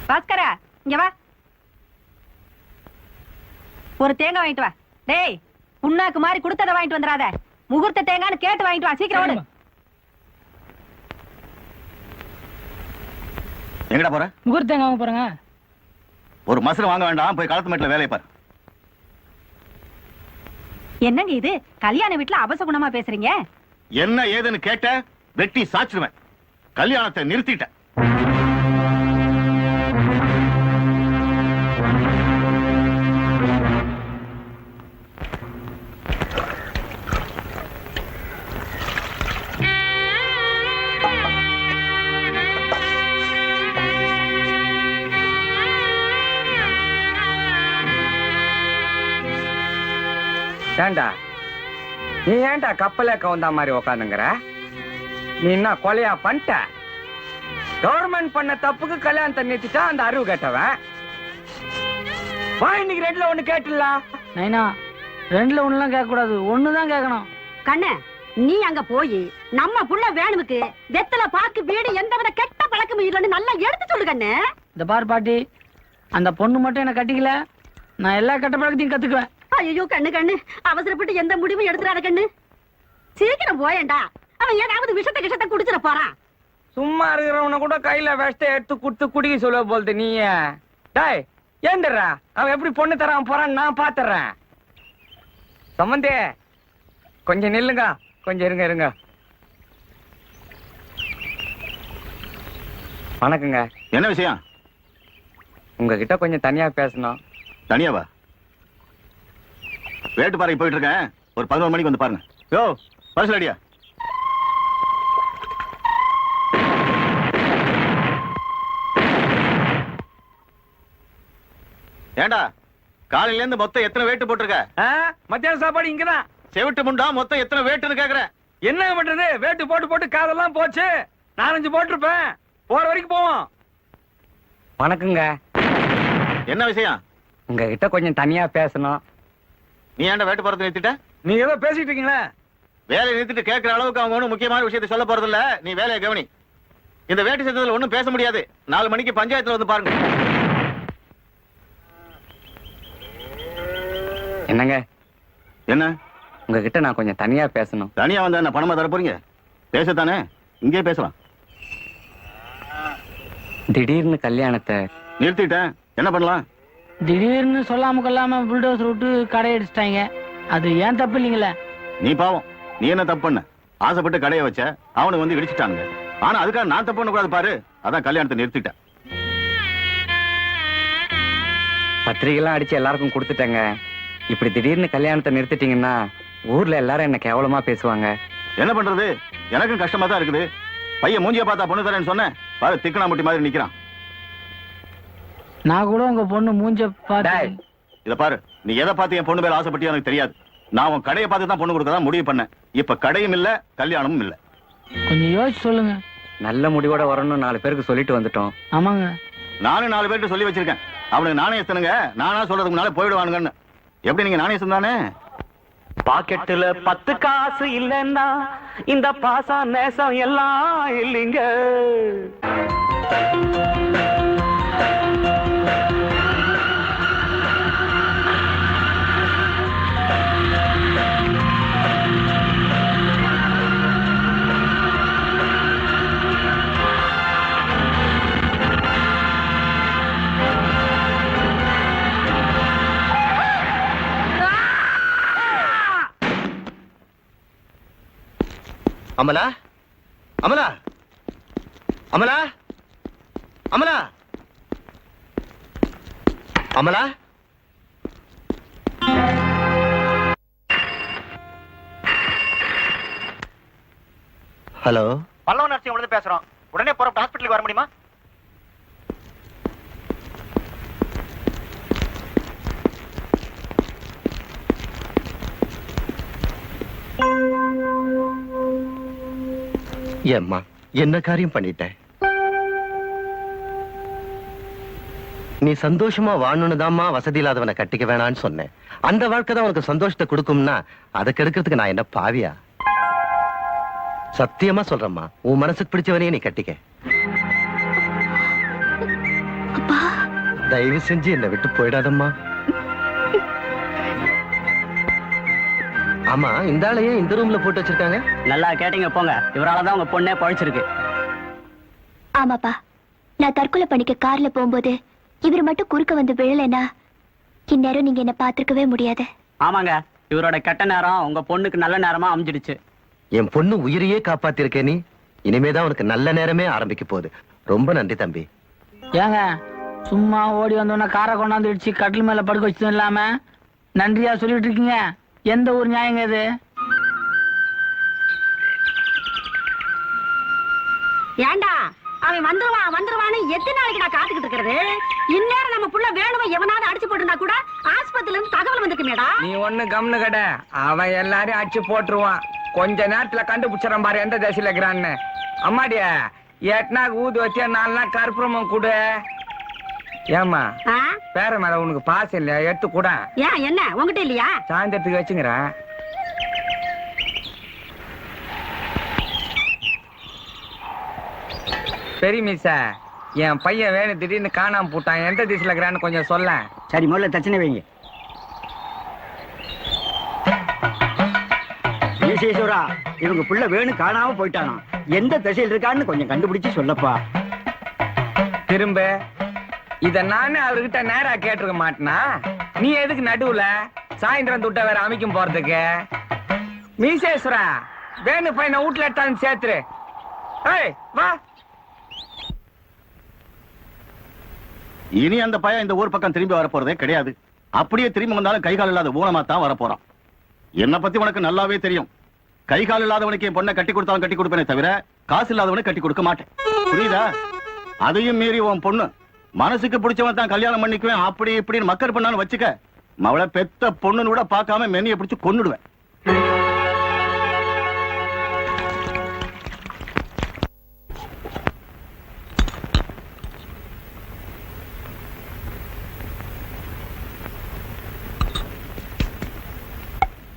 பாஸ்கரா இங்க வா. ஒரு தேங்காய் வாங்கிட்டு வா. டேய் புண்ணாக்கு மாதிரி கொடுத்ததை வாங்கிட்டு வந்துடாத. முகூர்த்த தேங்காய்னு கேட்டு வாங்கிட்டு வா. சீக்கிரம் ஓடு. எங்கடா போற? முகூர்த்த தேங்காய் வாங்க போறேங்க. ஒரு மசரம் வாங்க வேண்டாம், போய் களத்து மேட்ல வேலையை பாரு. என்னங்க இது கல்யாண வீட்டுல அபசகுணமா பேசுறீங்க? என்ன ஏதுன்னு கேட்ட வெட்டி சாச்சிருவேன். கல்யாணத்தை நிறுத்திட்டேன். ஏண்டா நீ ஏண்டா கப்பலே கவுந்தா மாதிரி உக்காந்துங்கிற? நீ என்ன கொலையா பண்ணிட்ட? கவர்மெண்ட் பண்ண தப்புக்கு கல்யாணத்தை நிறுத்திட்டா அந்த அறிவு கேட்டவன். வா இன்னைக்கு ரெண்டுல ஒண்ணு கேட்டுலாம். நைனா ரெண்டுல ஒண்ணுலாம் கேட்க கூடாது, ஒண்ணுதான் கேட்கணும். கண்ணு நீ அங்க போய் நம்ம புள்ள வேணுமுக்கு வெத்தல பாக்கு வீடு எந்தவித கெட்ட பழக்கமும் இல்லைன்னு நல்லா எடுத்து சொல்லு கண்ணு. இந்த பார் பாட்டி, அந்த பொண்ணு மட்டும் என்ன கட்டிக்கல, நான் எல்லா கெட்ட பழக்கத்தையும் கத்துக்குவேன். ஐயோ கண்ணு கண்ணு அவசரப்பட்டு எந்த முடிவும் எடுத்துறாரு கண்ணு. சீக்கிரம் போயேண்டா, அவன் ஏதாவது விஷத்தை குடிச்சிட போறான். சும்மா இருக்கிறவன கூட கையில விஷத்தை எடுத்து குடுத்து குடிக்க சொல்ல போல்து நீ. டாய் ஏந்துடுறா, அவன் எப்படி பொண்ணு தரான் போறான்னு நான் பாத்துறேன். சம்பந்தே கொஞ்சம் நில்லுங்க, கொஞ்சம் இருங்க இருங்க. வணக்கங்க. என்ன விஷயம்? உங்ககிட்ட கொஞ்சம் தனியா பேசணும். தனியாவா? வேட்டு பாறைக்கு போயிட்டு இருக்கேன், ஒரு 11 மணிக்கு வந்து பாருங்க. யோ பரிசல் அடியா. ஏண்டா காலையில இருந்து மொத்தம் எத்தனை வேட்டு போட்டிருக்க? மத்தியான சாப்பாடு இங்கதான். செவிட்டு முண்டா மொத்தம் எத்தனை வேட்டுன்னு கேக்குறேன். என்ன பண்றது, வேட்டு போட்டு போட்டு காதெல்லாம் போச்சு. 4-5 போட்டிருப்பேன். போற வரைக்கும் போவோம். வணக்கங்க. என்ன விஷயம்? உங்ககிட்ட கொஞ்சம் தனியா பேசணும். நீ ஏன்டா வேட்டு போறது நிறுத்திட்ட? நீ ஏதோ பேசிட்டு இருக்கீங்களா? வேலையை நிறுத்திட்டு கேட்கிற அளவுக்கு அவங்க ஒன்றும் முக்கியமான விஷயத்தை சொல்ல போறது இல்ல. நீ வேலையை கவனி. இந்த வேட்டு சத்தத்துல ஒன்றும் பேச முடியாது. 4 மணிக்கு பஞ்சாயத்துல வந்து பாருங்க. என்னங்க? என்ன? உங்ககிட்ட நான் கொஞ்சம் தனியா பேசணும். தனியா வந்தா என்ன பணமா தர போறீங்க? பேசத்தானே, இங்கே பேசலாம். திடீர்னு கல்யாணத்தை நிறுத்திட்டேன், என்ன பண்ணலாம்? திடீர்னு சொல்லாம கொள்ளாம புல்டோசர் விட்டு கடை அடிச்சிட்டாங்க. அது ஏன் தப்பு இல்லைங்களே. நீ பாவம், நீ என்ன தப்பு பண்ண? ஆசைப்பட்டு கடையை வச்ச, அவனுக்கு வந்து இடிச்சுட்டானுங்க. ஆனா அதுக்காக நான் தப்பு பண்ண கூடாது பாரு. அதான் கல்யாணத்தை நிறுத்திட்டேன். பத்திரிகைலாம் அடிச்சு எல்லாருக்கும் கொடுத்துட்டேங்க. இப்படி திடீர்னு கல்யாணத்தை நிறுத்திட்டீங்கன்னா ஊர்ல எல்லாரும் என்ன கேவலமா பேசுவாங்க. என்ன பண்றது? எனக்கும் கஷ்டமா தான் இருக்குது. பையன் மூஞ்சிய பார்த்தா பொண்ணு தரேன்னு சொன்னேன், பாரு திக்கனா முட்டி மாதிரி நிக்கிறான். நான் கூட உங்க பொண்ணு மூஞ்ச பாரு. இத பாரு, நீ எதை பார்த்து என் பொண்ணு மேல ஆசைப்பட்டு எனக்கு தெரியாது. நான் உன் கடையை பார்த்து தான் பொண்ணு கொடுக்கறதா முடிவு பண்ணேன். இப்ப கடையும் இல்ல, கல்யாணமும் இல்ல. கொஞ்சம் யோசிச்சு சொல்லுங்க. நல்ல முடிவோட வரணும்னு 4 பேருக்கு சொல்லிட்டு வந்துட்டோம். ஆமாங்க. நானும் 4 பேர்கிட்ட சொல்லி வச்சிருக்கேன். அவனுக்கு நாணயத்தனுங்க, நானா சொல்றதுக்கு முன்னால போயிடுவானுங்கன்னு. எப்படி நீங்க நாணயம் தானே? பாக்கெட்டுல 10 காசு இல்லன்னா இந்த பாசம் நேசம் எல்லாம் இல்லைங்க. அமலா, அமலா, அமலா, அமலா, அமலா. ஹலோ, பல்லவ நர்சிங் உடனே பேசுறோம். உடனே புறப்பட்டு ஹாஸ்பிட்டலுக்கு வர முடியுமா? ஏம்மா என்ன காரியம் பண்ணிட்ட? நீ சந்தோஷமா வாழணும்னுதாம்மா வசதி இல்லாதவனை கட்டிக்க வேணான்னு சொன்னேன். அந்த வாழ்க்கை தான் உனக்கு சந்தோஷத்தை கொடுக்கும்னா அதை கெடுக்கிறதுக்கு நான் என்ன பாவியா? சத்தியமா சொல்றேம்மா, உன் மனசுக்கு பிடிச்சவனையே நீ கட்டிக்க. அப்பா தயவு செஞ்சு என்னை விட்டு போயிடாதம்மா. ஆமா, இந்த ஆளையே இந்த ரூம்ல போட்டு வச்சிருக்காங்க. நல்லா கேட்டீங்க போங்க, இவராலதான் உங்க பொண்ணே பழிச்சிருக்கு. ஆமாப்பா, நான் தற்கொலை பண்ணிக்க கார்ல போகும்போது இவர் மட்டும் குறுக்க வந்து விழலைன்னா இந்நேரம் நீங்க என்ன பாத்துருக்கவே முடியாது. ஆமாங்க, இவரோட கெட்ட நேரம் உங்க பொண்ணுக்கு நல்ல நேரமா அமைஞ்சிடுச்சு. என் பொண்ணு உயிரையே காப்பாத்திருக்கே நீ. இனிமேதான் உனக்கு நல்ல நேரமே ஆரம்பிக்க போகுது. ரொம்ப நன்றி தம்பி. ஏங்க சும்மா ஓடி வந்தோன்னா காரை கொண்டாந்து இடிச்சு கட்டில் மேல படுக்க வச்சதும் இல்லாம நன்றியா சொல்லிட்டு இருக்கீங்க. எந்த ஊர் நியாயங்க இது? ஏண்டா அவன் வந்துருவான்னு எத்தனை நாளைக்கு நான் காத்துக்கிட்டு இருக்கிறது? இந்நேரம் நம்ம புள்ள வேணுமா எவனாவது அடிச்சு போட்டுருந்தா கூட ஆஸ்பத்திரில இருந்து தகவல் வந்துக்குமேடா. நீ ஒண்ணு கம்னு கடை, அவன் எல்லாரையும் அடிச்சு போட்டுருவான். கொஞ்ச நேரத்துல கண்டுபிடிச்சிடறான் பாரு எந்த தேசியில இருக்கிறான்னு. அம்மாடிய 8 நாள் ஊது வச்சியா 4 நாள் கற்பூரமும் கொடு. ஏமா பேர மேல உனக்கு பாசம் இல்லையா? எடுத்து கூட. ஏன் என்ன உங்ககிட்ட இல்லையா? சாயந்தரத்துக்கு வச்சுங்கிறேன். பெரிய மிஸ்ஸ, என் பையன் வேணும் திடீர்னு காணாம போட்டான். எந்த திசையில இருக்கிறான்னு கொஞ்சம் சொல்ல. சரி, முதல்ல தச்சனை வைங்க. ஈசேஸ்வரா, இவங்க புள்ள வேணு காணாம போயிட்டானா? எந்த திசையில் இருக்கான்னு கொஞ்சம் கண்டுபிடிச்சு சொல்லப்பா. திரும்ப இத நானே அவர்கிட்ட நேரா கேட்டிருக்க மாட்டேனா? நீ எதுக்கு நடுவுல சாயந்தரம் துட்ட வேற அமைக்கும் போறதுக்கு? மீசேஸ்வரா, வேணு பையனை வீட்டுல எடுத்தாந்து சேர்த்துரு. ஏய் வா. இனி அந்த பையன் இந்த ஊர் பக்கம் திரும்பி வர போறதே கிடையாது. அப்படியே திரும்பி வந்தாலும் கை கால் இல்லாத ஊனமா தான் வரப்போறான். என்ன பத்தி உனக்கு நல்லாவே தெரியும். கை கால் இல்லாதவனுக்கு என் பொண்ணை கட்டி கொடுத்தாலும் கட்டி கொடுப்பேனே தவிர காசு இல்லாதவனுக்கு கட்டி கொடுக்க மாட்டேன். புரியுதா? அதையும் மீறி உன் பொண்ணு மனசுக்கு பிடிச்சவன் தான் கல்யாணம் பண்ணிக்குவேன் அப்படி இப்படின்னு மக்கள் பண்ணான்னு வச்சுக்க, மவளை பெத்த பொண்ணுன்னு கூட பார்க்காம மென்னிய பிடிச்சு கொன்னுடுவேன்.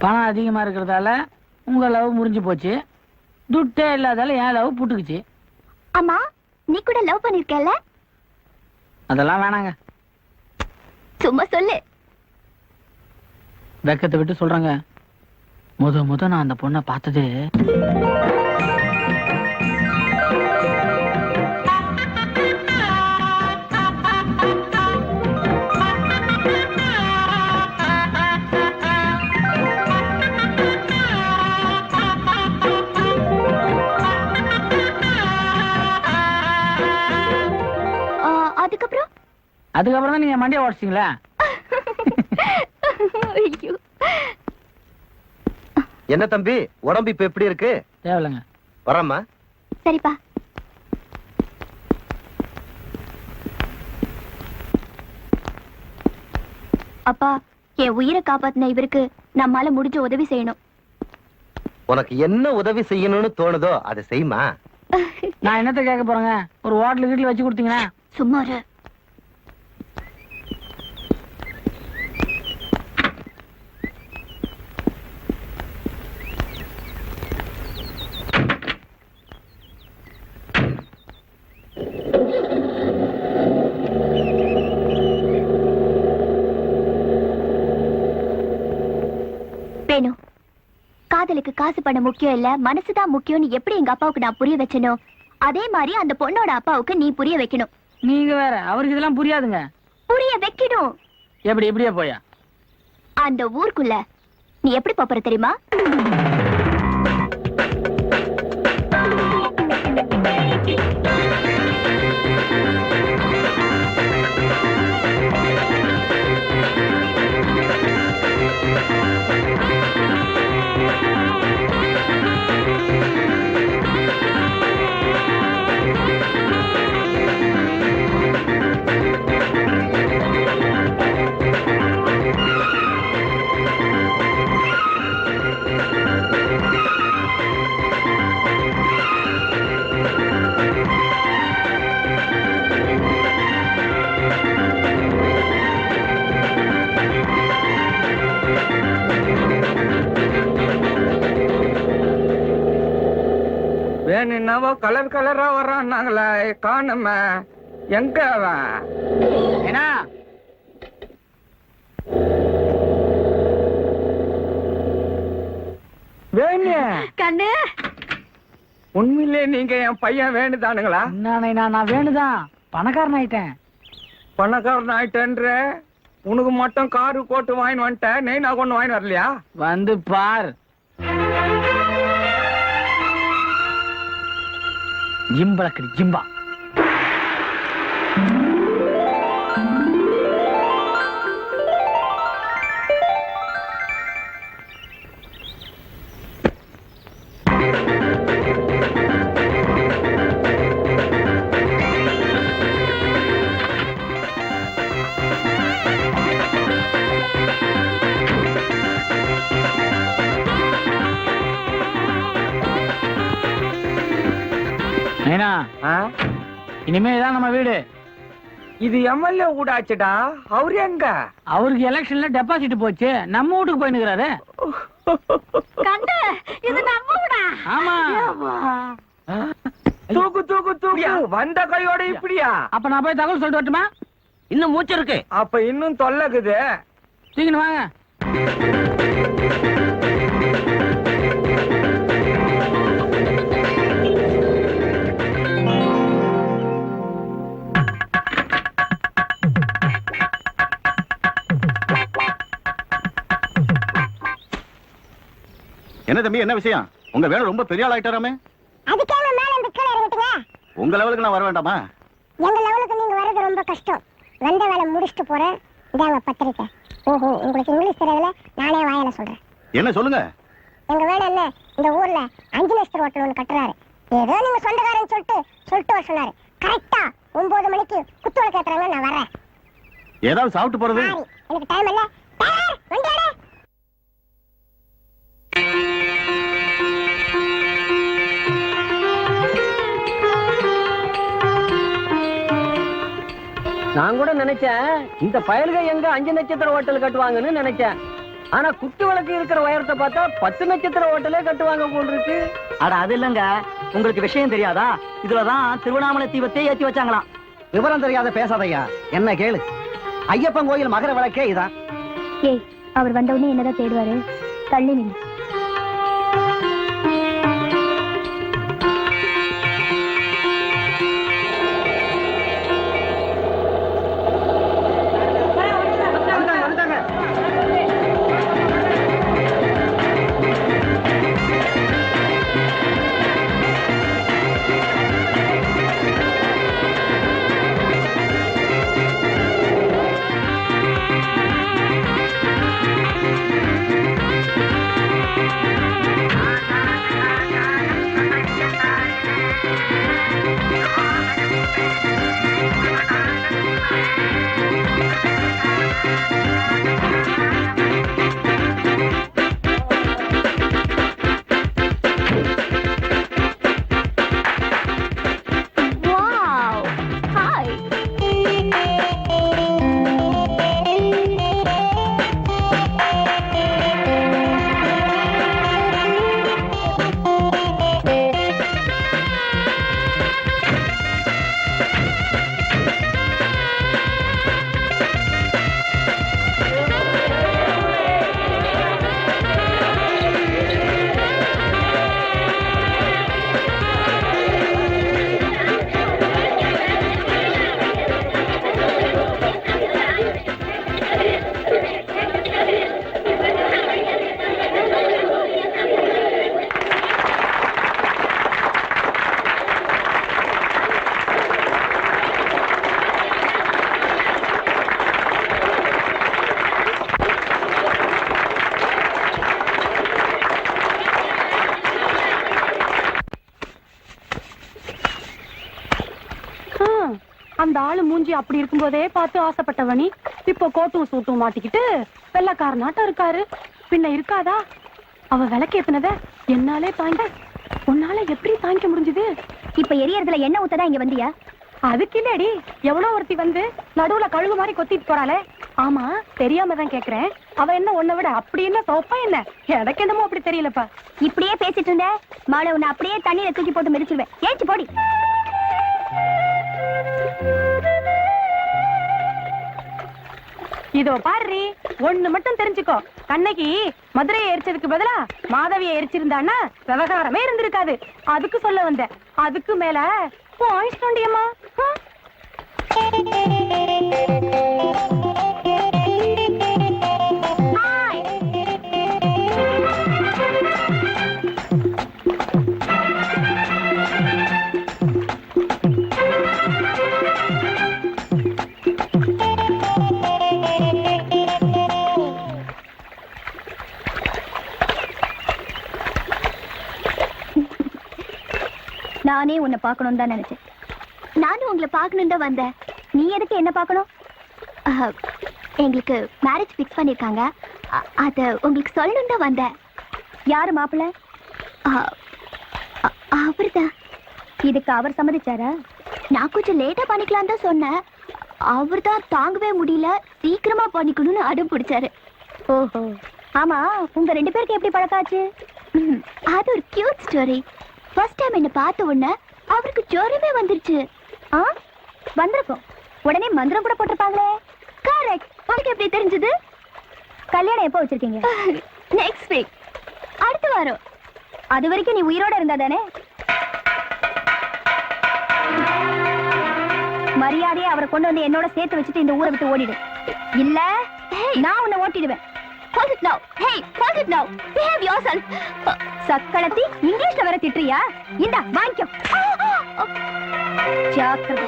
பணம் அதிகமா இருக்கிறதால உங்க லவ் முறிஞ்சு போச்சு. துட்டே இல்லாதால என் லவ் புட்டுக்குச்சு. அம்மா, நீ கூட லவ் பண்ணிருக்கல? அதெல்லாம் வேணாங்க, சும்மா சொல்லு. வெக்கத்தை விட்டு சொல்றேங்க. முத நான் அந்த பொண்ணை பார்த்தது அதுக்கப்புறம் தான் நீங்க மண்டியை உடச்சிங்களா? ஐயோ, என்ன தம்பி, உடம்பு இப்ப எப்படி இருக்கு? தேவையில்லைங்க, வரம்மா. சரிப்பா. அப்பா, என் உயிரை காப்பாத்தின இவருக்கு நம்மால முடிஞ்ச உதவி செய்யணும். உனக்கு என்ன உதவி செய்யணும்னு தோணுதோ அதை செய்யுமா. நான் என்னத்த கேட்க போறேங்க? ஒரு ஹோட்டல் வீட்டுல வச்சு கொடுத்தீங்கன்னா. சும்மா இரு. வேணும், காதலுக்கு காசு பணம் முக்கியம் இல்ல, மனசுதான் முக்கியம்னு எப்படி எங்க அப்பாவுக்கு நான் புரிய வச்சனோ அதே மாதிரி அந்த பொண்ணோட அப்பாவுக்கு நீ புரிய வைக்கணும். நீங்க வேற, அவருக்கு இதெல்லாம் புரியாதுங்க. புரிய வைக்கணும். எப்படி எப்படியே போயா? அந்த ஊருக்குள்ள நீ எப்படி போற தெரியுமா? வேணும்னாவோ கலர் கலரா வர்றான்னாங்களே, காணுமே. எங்க அவன்? ஏன்னா வேணு, கண்ணு உண்மையிலே நீங்க என் பையன் வேணுதானுங்களா? நான் வேணுதான் பணக்காரன் ஆயிட்டேன். பணக்காரன் ஆயிட்டேன்ற உனக்கு மட்டும் காரு கோட்டு வாங்கி வந்துட்டேன், நெய் நான் கொண்டு வாங்கி வரலையா? வந்து பார். ஜிம்பளக்கடி ஜிம்பா. ஏன்னா ஆ? இனிமே இதான் நம்ம வீடு. இது எம்எல்ஏ வீடாச்சுடா. அவரு எங்க? அவருக்கு எலெக்ஷன்ல டெபாசிட் போச்சு, நம்ம வீட்டுக்கு போயினுக்கிறாரு. கண்ணு இது நம்ம வீடா? ஆமா. தூக்கு தூக்கு தூக்கு. வந்த கையோட இப்படியா? அப்ப நான் போய் தகவல் சொல்லிட்டு வரட்டுமா? இன்னும் மூச்சு இருக்கு. அப்ப இன்னும் தொல்லக்குது. தூக்கின்னு வாங்க. என்ன தம்பி, என்ன விஷயம்? உங்க வேலை ரொம்ப பெரிய ஆள் ஆயிட்டாராமே. அதுக்காக மேல இந்த கீழே இறங்கிட்டுங்க. உங்க லெவலுக்கு நான் வர வேண்டாமா? எங்க லெவலுக்கு நீங்க வர்றது ரொம்ப கஷ்டம். வந்த வேலை முடிச்சுட்டு போறேன். இதாங்க பத்திரிக்கை. ஓஹோ, உங்களுக்கு இங்கிலீஷ் தெரியல, நானே வாயில சொல்றேன். என்ன சொல்லுங்க. எங்க வேலை என்ன, இந்த ஊர்ல 5 லட்சம் ஹோட்டல் ஒன்று கட்டுறாரு. ஏதோ நீங்க சொந்தக்காரன்னு சொல்லிட்டு வர சொன்னாரு. கரெக்டா 9 மணிக்கு குத்து விளக்கு ஏத்துறாங்க, நான் வரேன். ஏதாவது சாப்பிட்டு போறது? சாரி, எனக்கு டைம் இல்ல. வண்டியாடே. நான் கூட நினைச்சேன் இந்த பயல்க எங்க 5 நட்சத்திர ஹோட்டல் கட்டுவாங்கன்னு நினைச்சேன். ஆனா குத்து விளக்கு இருக்கிற உயரத்தை பார்த்தா 10 நட்சத்திர ஹோட்டலே கட்டுவாங்க போல் இருக்கு. அட அது இல்லங்க, உங்களுக்கு விஷயம் தெரியாதா? இதுலதான் திருவண்ணாமலை தீபத்தை ஏத்தி வச்சாங்களாம். விவரம் தெரியாத பேசாதையா, என்ன கேளு. ஐயப்பன் கோயில் மகர விளக்கே இதான். ஏய், அவர் வந்த உடனே என்னதான் தேடுவாரு? தள்ளி நின்று. அந்த ஆளு மூஞ்சி அப்படி இருக்கும்போதே பார்த்து ஆசைப்பட்டவனி இப்போ கோட்டும் சூட்டும் மாட்டிக்கிட்டு வெள்ளக்காரனாட்டம் இருக்காரு. பின்ன இருக்காதா? அவ விளக்கேத்துனத என்னாலே தாங்க, உன்னால எப்படி தாங்கிக்க முடிஞ்சது? இப்ப எரியறதுல எண்ணெய் ஊத்ததான் இங்க வந்தியா? அதுக்கு இல்லடி, எவ்வளவு ஒருத்தி வந்து நடுவுல கழுகு மாதிரி கொத்திட்டு போறாளே. ஆமா, தெரியாம தான் கேக்குறேன். அவ என்ன உன்னை விட அப்படி என்ன சோப்பா என்ன? எனக்கு என்னமோ அப்படி தெரியலப்பா. இப்படியே பேசிட்டு இருந்த மாலை உன்னை அப்படியே தண்ணியில தூக்கி போட்டு மிதிச்சிருவேன். ஏச்சு போடி. இதோ பாரு, ஒண்ணு மட்டும் தெரிஞ்சுக்கோ. கண்ணகி மதுரையை எரிச்சதுக்கு பதிலா மாதவியை எரிச்சிருந்தான்னா விவகாரமே இருந்திருக்காது. அதுக்கு சொல்ல வந்தேன். அதுக்கு மேல வாங்கிட்டோண்டியம்மா. நானே உன்னை பார்க்கணும் தான் நினைச்சேன். நானும் உங்களை பார்க்கணும் தான் வந்தேன். நீ எதுக்கு என்ன பார்க்கணும்? எங்களுக்கு மேரேஜ் ஃபிக்ஸ் பண்ணிருக்காங்க. அத உங்களுக்கு சொல்லணும் தான் வந்தேன். யாரு மாப்பிள்ள? அவர்தான். இதுக்கு அவர் சம்மதிச்சாரா? நான் கொஞ்சம் லேட்டா பண்ணிக்கலாம் தான் சொன்னேன். அவர் தான் தாங்கவே முடியல, சீக்கிரமா பண்ணிக்கணும்னு அடம் பிடிச்சாரு. ஓஹோ, ஆமா, உங்க 2 பேருக்கு எப்படி பழக்காச்சு? அது ஒரு கியூட் ஸ்டோரி. ஃபர்ஸ்ட் டைம் என்ன பார்த்த உடனே அவருக்கு ஜோரமே வந்துருச்சு. வந்திருக்கும். உடனே மந்திரம் கூட போட்டிருப்பாங்களே. கரெக்ட். உனக்கு எப்படி தெரிஞ்சது? கல்யாணம் எப்போ வச்சிருக்கீங்க? நெக்ஸ்ட் வீக், அடுத்த வாரம். அது வரைக்கும் நீ உயிரோட இருந்தா தானே? மரியாதையை அவரை கொண்டு வந்து என்னோட சேர்த்து வச்சுட்டு இந்த ஊரை விட்டு ஓடிடு. இல்ல நான் உன்னை ஓட்டிடுவேன். Hold it now. Hey, hold it now. Behave yourself. சக்களத்தி இங்கிலீஷ்ல வேற திட்டுறியா? இந்தா வாங்கிக்கோ. ஜாக்கிரதை.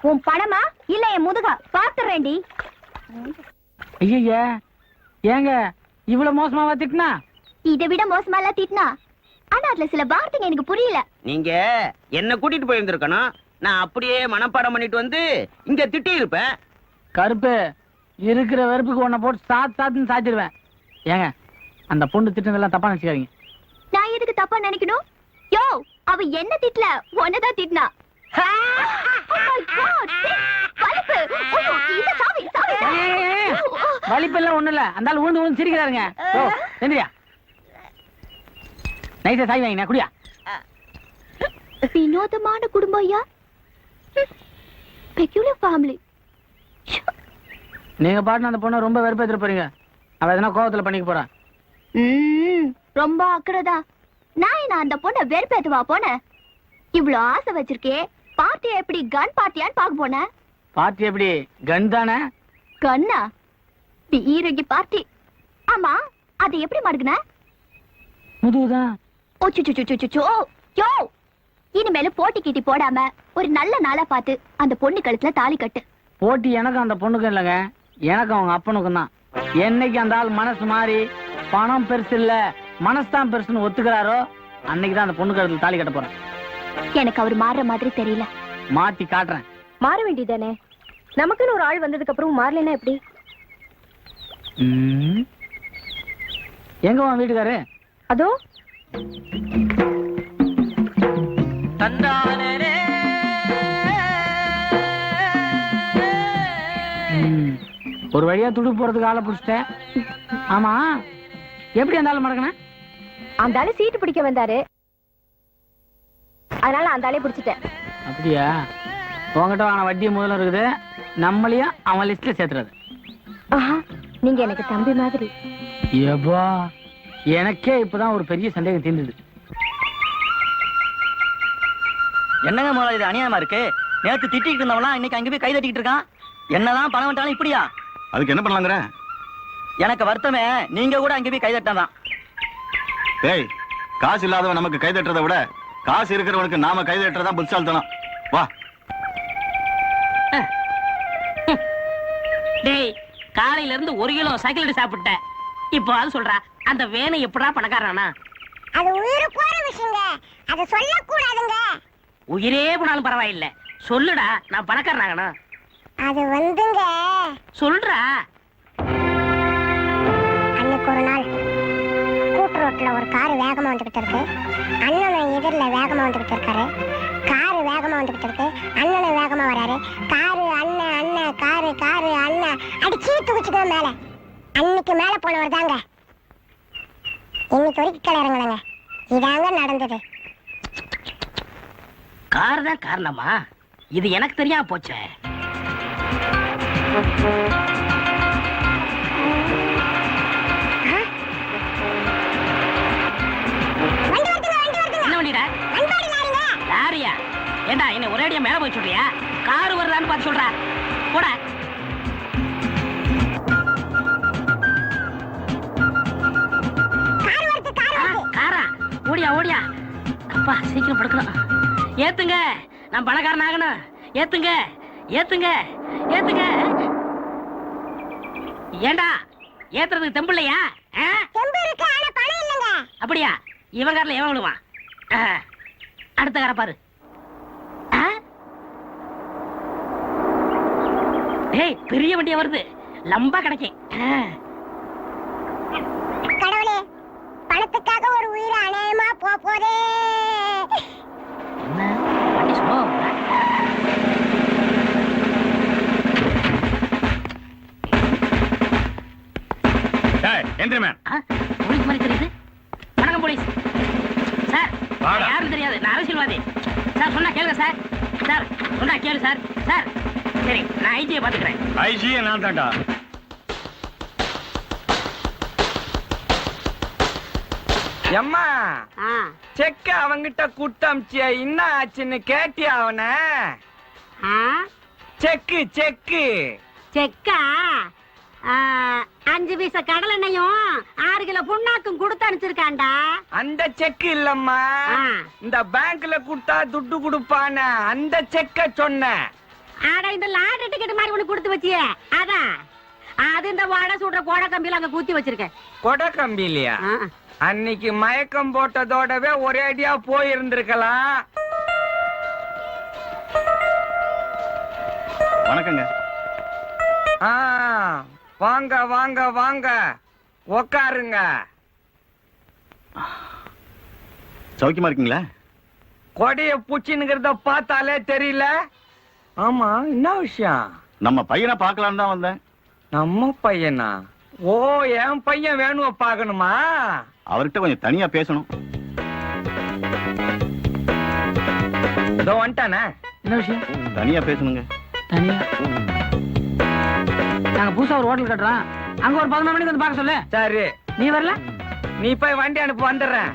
உன் பணமா இல்ல என் முதுகா பாத்துறேன்டி. ஐயா, ஏங்க இவ்வளவு மோசமாவா திட்டினா? இதை விட மோசமாலாம் திட்டினா. ஆனா அதுல சில வார்த்தைங்க எனக்கு புரியல. நீங்க என்ன கூட்டிட்டு போயிருந்திருக்கணும். நான் அப்படியே மனப்பாடம் பண்ணிட்டு வந்து இங்க திட்டி இருப்பேன். கருப்பு இருக்கிற வெறுப்புக்கு உன்னை போட்டு சாத்துன்னு சாத்திடுவேன். ஏங்க அந்த பொண்ணு திட்டினதெல்லாம் தப்பா நினைச்சுக்காதீங்க. நான் எதுக்கு தப்பா நினைக்கணும்? யோ, அவ என்ன திட்டல, உன்னதான் திட்டினா. வலிப்பெல்லாம் ஒண்ணு இல்ல. அந்த ஆள் விழுந்து சிரிக்கிறாருங்க. எந்திரியா, நைட்டா சாய் வாங்கினா குடியா. வினோதமான குடும்பம் ஐயா. Peculiar family. நீங்க பாட்டு அந்த பொண்ணை ரொம்ப வெறுப்பேத்திட்டு போறீங்க. அவ எதனா கோவத்துல பண்ணிக்க போறா. ரொம்ப அக்கறதா. நான் என்ன அந்த பொண்ணை வெறுப்பேத்துவா போனேன்? இவ்வளவு ஆசை வச்சிருக்கே. பார்ட்டி எப்படி கன் பார்ட்டியான்னு பார்க்க போனேன். பார்ட்டி எப்படி கன் தானே? கண்ணா? பீரங்கி பார்ட்டி. ஆமா, அது எப்படி மடுக்குன? முதுகுதான். யோ, இனிமேல போட்டி கீட்டி போடாம ஒரு நல்ல நாளா பார்த்து அந்த பொண்ணு கழுத்துல தாலி கட்டு. போட்டி எனக்கு அந்த பொண்ணுக்கும் இல்லைங்க, எனக்கு அவங்க அப்பனுக்கும் தான். என்னைக்கு அந்த ஆள் மனசு மாறி பணம் பெருசு இல்ல மனசுதான் பெருசுன்னு ஒத்துக்கிறாரோ அன்னைக்குதான் அந்த பொண்ணு கழுத்துல தாலி கட்ட போறேன். எனக்கு அவர் மாறுற மாதிரி தெரியல. மாத்தி காட்டுறேன். மாற வேண்டியதானே? நமக்குன்னு ஒரு ஆள் வந்ததுக்கு அப்புறம் மாறலைன்னா எப்படி? எங்க உன் வீட்டுக்காரு? அதோ ஒரு வழியா துடு போறதுக்கு ஆளை புடிச்சிட்டேன். ஆமா, எப்படி அந்த ஆளு மடக்கன? அந்த ஆளு சீட்டு பிடிக்க வந்தாரு, அதனால அந்த ஆளே பிடிச்சிட்டேன். அப்படியா? உங்ககிட்ட வாங்கின வட்டி முதல்ல இருக்குது, நம்மளையும் அவன் லிஸ்ட்ல சேர்த்துறது. நீங்க எனக்கு தம்பி மாதிரி. ஏப்பா, எனக்கே இப்பதான் ஒரு பெரிய சந்தேகம் தீர்ந்தது. என்னங்க முதல்ல இது அநியாயமா இருக்கு? நேத்து திட்டிட்டு இருந்தவனா இன்னைக்கு அங்க போய் கை தட்டிக்கிட்டு இருக்கான். என்னதான் பணம் விட்டாலும் இப்படியா? அதுக்கு என்ன பண்ணலாங்கிற? எனக்கு வருத்தமே நீங்க கூட அங்க போய் கை தட்டாதான். டேய், காசு இல்லாதவன் நமக்கு கை தட்டுறதை விட காசு இருக்கிறவனுக்கு நாம கை தட்டுறதா புத்தால்தனம். வா. டேய், காலையில இருந்து 1 கிலோ சைக்கிள் சாப்பிட்டேன். இப்போ அது சொல்றா அந்த வேனை எப்படா பணக்காரனா? அது உயிரு போற விஷயங்க, அத சொல்லக்கூடாதுங்க. உயிரே போனாலும் பரவாயில்ல, சொல்லுடா, நான் பணக்காரனாகனா? அது வந்துங்க, சொல்றா. அன்னைக்கு ஒரு நாள் கூட்டு ரோட்ல ஒரு கார் வேகமா வந்துகிட்டு இருக்கு. அண்ணன் எதிரில வேகமா வந்துகிட்டு இருக்காரு. கார் வேகமா வந்துகிட்டு இருக்கு. அண்ணனும் வேகமா வராரு. காரு அண்ணன் அண்ணன் காரு காரு அண்ணன் அடிச்சு தூக்கிச்சுக்கோ மேல. அன்னைக்கு மேல போனவர் தாங்க இன்னைக்கு வரைக்கும் கிளறுங்களங்க. இதாங்க நடந்தது. கார் தான் காரணமா? இது எனக்கு தெரியாம போச்சே. என்ன பண்ணிடா? லாரியா? ஏண்டா என்ன ஒரே அடியா மேல போய் சொல்றியா? கார் வருதான்னு பார்த்து சொல்றா. போடா. காரா? ஓடியா ஓடியா. அப்பா சீக்கிரம் படுக்கலாம். ஏத்துங்க, நான் பணக்காரன் ஆகணும். ஏத்துங்க ஏத்துங்க ஏத்துங்க. ஏண்டா ஏத்துறதுக்கு தெம்பு இல்லையா? அப்படியா? இவன் காரில் எவன் விழுவான்? அடுத்த காரை பாரு. ஏய், பெரிய வண்டியா வருது, லம்பா கிடைக்கும். கடவுளே, பணத்துக்காக ஒரு உயிரை அநியாயமா போதே. என்ன வண்டி சும்மா போலீஸ் மாதிரி தெரியுது. வணக்கம் போலீஸ் சார். யாரும் தெரியாது, நான் அரசியல்வாதி சார். சொன்னா கேளுங்க சார். சார் சொன்னா கேளு சார். சார் சரி, நான் ஐஜியை பாத்துக்கிறேன். ஐஜியை நான் தான்டா. எம்மா, செக்க அவங்கிட்ட குட்டமிச்சிய என்ன ஆச்சுன்னு கேட்டியா அவன? செக்கு செக்கு செக்கா? 5 பைசா கடலை எண்ணெயும் 6 கிலோ புண்ணாக்கும் கொடுத்து அனுப்பிச்சிருக்காண்டா. அந்த செக்கு இல்லம்மா, இந்த பேங்க்ல கொடுத்தா துட்டு கொடுப்பான அந்த செக்க சொன்ன. ஆடா, இந்த லாட்டரி டிக்கெட் மாதிரி ஒண்ணு கொடுத்து வச்சியே அதான். அது இந்த வடை சுடுற கோடை கம்பியில அங்க குத்தி வச்சிருக்கேன். கொடை கம்பி இல்லையா? அன்னைக்கு மயக்கம் போட்டதோடவே ஒரே அடியா போயிருந்திருக்கலாம். வணக்கங்க. வாங்க வாங்க வாங்க, உக்காருங்க. சௌக்கியமா இருக்கீங்களா? கொடைய பூச்சின்னுங்கிறத பார்த்தாலே தெரியல. ஆமா, என்ன விஷயம்? நம்ம பையனை பார்க்கலான்னு தான் வந்தேன். நம்ம பையனா? ஓ, என் பையன் வேணுவ பாக்கணுமா? அவர்கிட்ட கொஞ்சம் தனியா பேசணும். இதோ வந்துட்டானே. என்ன விஷயம்? தனியா பேசணுங்க. தனியா? நாங்க புதுசா ஒரு ஹோட்டல் கட்டுறோம், அங்க ஒரு 11 மணிக்கு வந்து பார்க்க சொல்லு. சரி. நீ வரல? நீ போய் வண்டி அனுப்பு, வந்துடுறேன்.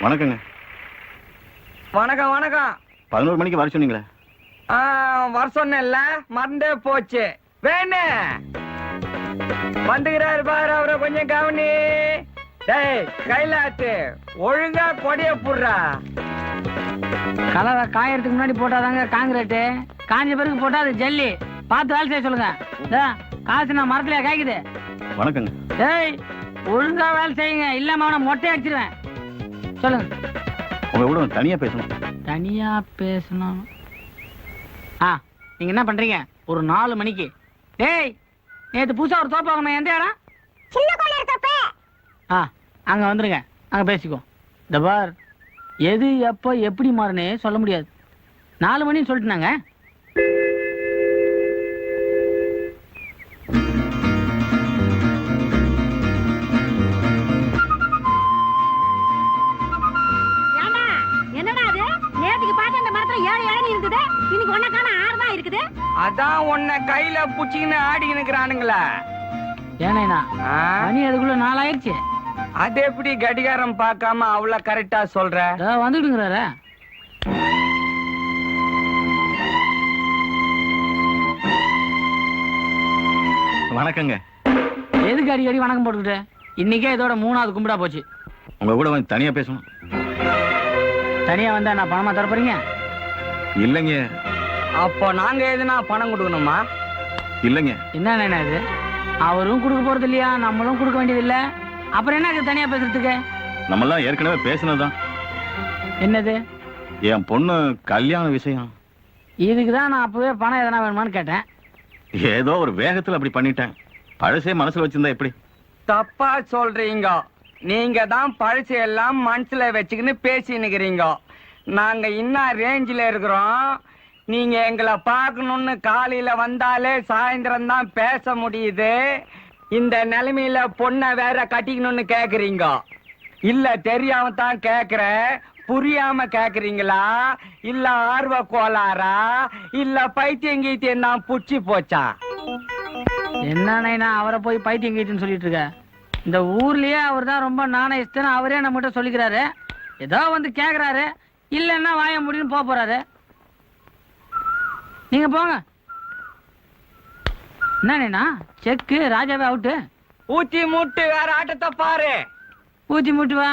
வணக்கங்க. வணக்கம் வணக்கம். 11 மணிக்கு வர சொன்னீங்களே? வர சொன்ன, மறந்தே போச்சு. வேணு வந்துகிறாரு பாரு, அவரை கொஞ்சம் கவனி. டேய் கைலாத்து, ஒழுங்கா கொடிய புடுறா. கலரை காயறதுக்கு முன்னாடி போட்டாதாங்க காங்கிரீட்டு, காஞ்ச பிறகு போட்டா அது ஜல்லி. பார்த்து வேலை செய்ய சொல்லுங்க. காசு நான் மரத்துலயா காய்க்குது? வணக்கங்க. டேய் ஒழுங்கா வேலை செய்யுங்க, இல்லாம அவனை மொட்டை அடிச்சிருவேன். சொல்லுங்க. உங்க கூட தனியா பேசணும். தனியா பேசணும்? நீங்க என்ன பண்றீங்க? ஒரு 4 மணிக்கு. டேய், நேத்து புதுசா ஒரு தோப்பு வாங்கணும், எந்த இடம்? சின்ன கோளர் தோப்பு. அங்க வந்துருங்க, அங்க பேசிக்கோ. இந்த பார், எது எப்போ எப்படி மாறுனே சொல்ல முடியாது. 4 மணின்னு சொல்லிட்டுனாங்க. என்னடா அது? நேத்துக்கு பார்த்த அந்த மரத்துல 7 இளநீ இருக்குது, இன்னைக்கு ஒன்னக்கான 6 தான் இருக்குது. அதான் உன்னை கையில புச்சிக்கின்னு ஆடிக்கினுக்குறானுங்களா? ஏனேனா மணி அதுக்குள்ள 4 ஆயிடுச்சு. அது எப்படி கடிகாரம் பார்க்காம அவ்வளவு கரெக்டா சொல்ற? வந்துடுங்கிறார. வணக்கங்க. எதுக்கு அடிக்கடி வணக்கம் போட்டுக்கிட்டு? இன்னைக்கே இதோட 3ஆவது கும்பிடா போச்சு. உங்க கூட வந்து தனியா பேசணும். தனியா வந்தா நான் பணமா தர போறீங்க? இல்லைங்க. அப்போ நாங்க எதுனா பணம் கொடுக்கணுமா? இல்லைங்க. என்ன இது? அவரும் கொடுக்க போறது இல்லையா, நம்மளும் கொடுக்க வேண்டியது இல்ல, அப்புறம் என்ன தனியா பேசுறதுக்கு? நம்மெல்லாம் ஏற்கனவே பேசினதுதான். என்னது? என் பொண்ணு கல்யாண விஷயம். இதுக்கு தான் நான் அப்பவே பணம் எதனா வேணுமான்னு கேட்டேன். ஏதோ ஒரு வேகத்துல அப்படி பண்ணிட்டேன். பழசே மனசுல வச்சிருந்தா எப்படி? தப்பா சொல்றீங்க. நீங்க தான் பழசு எல்லாம் மனசுல வச்சுக்கின்னு பேசினுக்கிறீங்க. நாங்க இன்னும் ரேஞ்சில இருக்கிறோம். நீங்க எங்களை பார்க்கணும்னு காலையில வந்தாலே சாயந்தரம் தான் பேச முடியுது. இந்த நிலைமையில பொண்ணை வேற கட்டிக்கணும்னு கேக்குறீங்க. இல்ல தெரியாம தான் கேக்குற, புரியாம கேக்குறீங்களா? இல்ல ஆர்வ கோளாரா? இல்ல பைத்தியம் கீத்தியம் தான் புடிச்சு போச்சா? என்ன அவரை போய் பைத்தியம் கீட்டுன்னு சொல்லிட்டு இருக்க? இந்த ஊர்லயே அவர் தான் ரொம்ப நாணயஸ்தன்னு அவரே நம்மகிட்ட சொல்லிக்கிறாரு. ஏதோ வந்து கேக்குறாரு, இல்லன்னா வாய முடியும்னு போக போறாரு. நீங்க போங்க. என்னண்ணா செக்கு ராஜாவே அவுட்டு. ஊத்தி மூட்டு வேற ஆட்டத்தை பாரு. ஊத்தி மூட்டு வா.